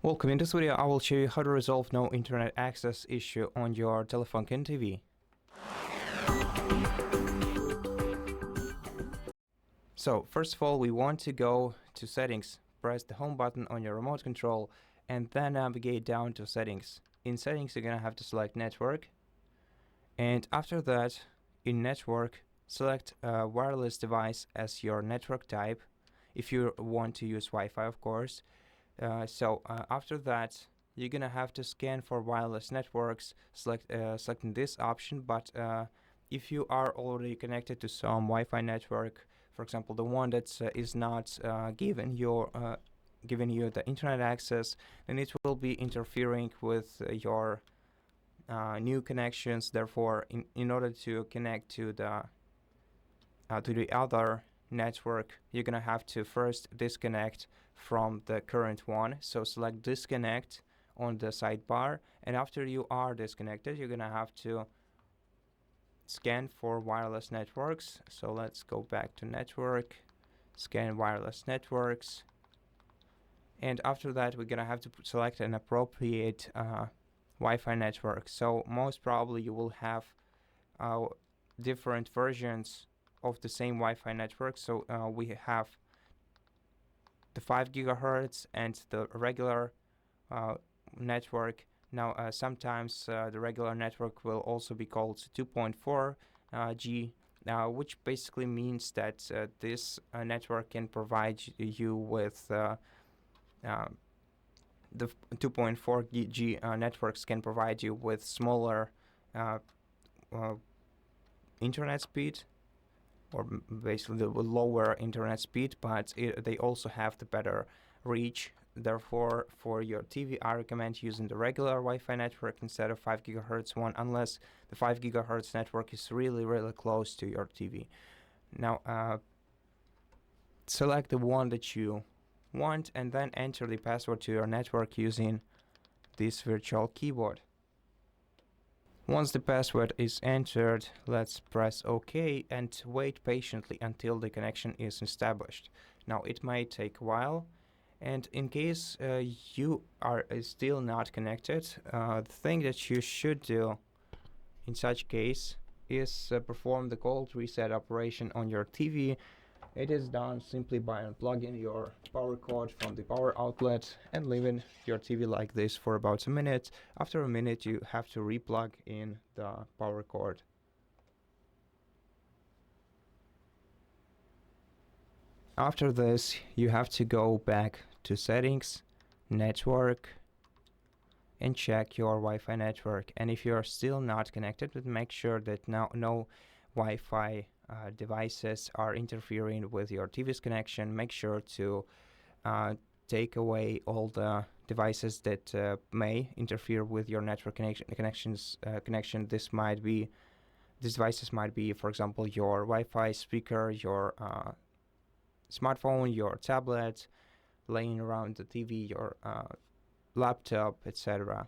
Welcome. In this video, I will show you how to resolve no internet access issue on your TELEFUNKEN TV. So, first of all, we want to go to settings, press the home button on your remote control, and then navigate down to settings. In settings, you're gonna have to select network, and after that, in network, select a wireless device as your network type, if you want to use Wi-Fi, of course. After that, you're gonna have to scan for wireless networks, selecting this option. But if you are already connected to some Wi-Fi network, for example, the one that is not giving you the internet access, then it will be interfering with your new connections. Therefore, in order to connect to the other network, you're gonna have to first disconnect from the current one. So select disconnect on the sidebar, and after you are disconnected, you're gonna have to scan for wireless networks. So let's go back to network, scan wireless networks, and after that we're gonna have to select an appropriate Wi-Fi network. So most probably you will have different versions of the same Wi-Fi network. So we have the 5 gigahertz and the regular network. Now sometimes the regular network will also be called 2.4 G, which basically means that this network can provide you with the 2.4 G networks can provide you with smaller internet speed, or basically the lower internet speed, but they also have the better reach. Therefore, for your TV, I recommend using the regular Wi-Fi network instead of 5 gigahertz one, unless the 5 gigahertz network is really close to your TV. Now, select the one that you want and then enter the password to your network using this virtual keyboard. Once the password is entered, let's press OK and wait patiently until the connection is established. Now, it might take a while, and in case you are still not connected, the thing that you should do in such case is perform the cold reset operation on your TV. It is done simply by unplugging your power cord from the power outlet and leaving your TV like this for about a minute. After a minute, you have to replug in the power cord. After this, you have to go back to settings, network, and check your Wi-Fi network. And if you are still not connected, then make sure that no Wi-Fi devices are interfering with your TV's connection. Make sure to take away all the devices that may interfere with your network connection. These devices might be, for example, your Wi-Fi speaker, your smartphone, your tablet laying around the TV, your laptop, etc.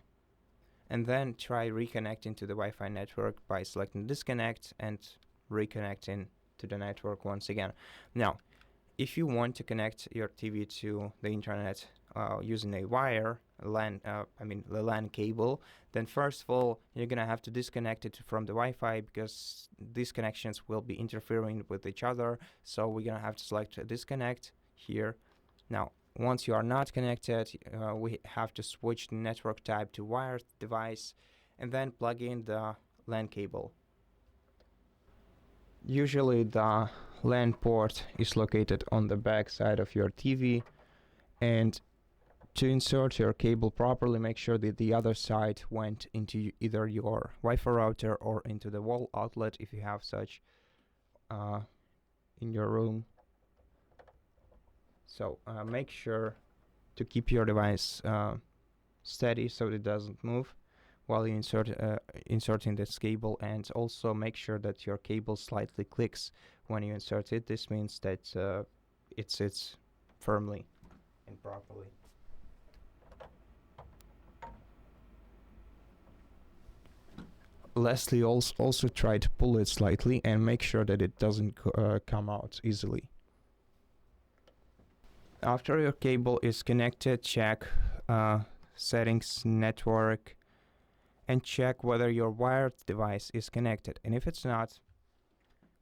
And then try reconnecting to the Wi-Fi network by selecting disconnect and reconnecting to the network once again. Now, if you want to connect your TV to the internet using a wire, the LAN cable, then first of all, you're gonna have to disconnect it from the Wi-Fi, because these connections will be interfering with each other. So we're gonna have to select disconnect here. Now, once you are not connected, we have to switch the network type to wired device and then plug in the LAN cable. Usually the LAN port is located on the back side of your TV, and to insert your cable properly, make sure that the other side went into either your Wi-Fi router or into the wall outlet if you have such in your room. So make sure to keep your device steady so it doesn't move while you inserting this cable, and also make sure that your cable slightly clicks when you insert it. This means that it sits firmly and properly. Lastly, also try to pull it slightly and make sure that it doesn't come out easily. After your cable is connected, check settings, network, and check whether your wired device is connected. And if it's not,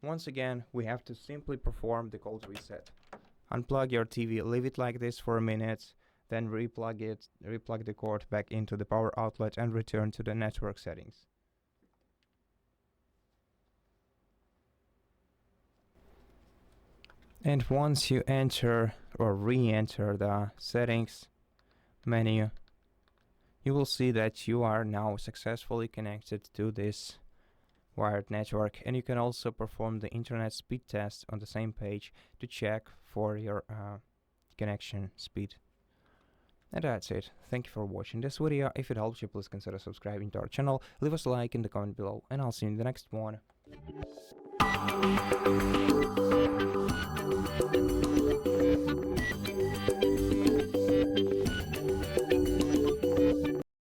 once again, we have to simply perform the cold reset. Unplug your TV, leave it like this for a minute, then replug the cord back into the power outlet and return to the network settings. And once you enter or re-enter the settings menu, you will see that you are now successfully connected to this wired network, and you can also perform the internet speed test on the same page to check for your connection speed. And that's it. Thank you for watching this video. If it helped you, please consider subscribing to our channel, leave us a like in the comment below, and I'll see you in the next one.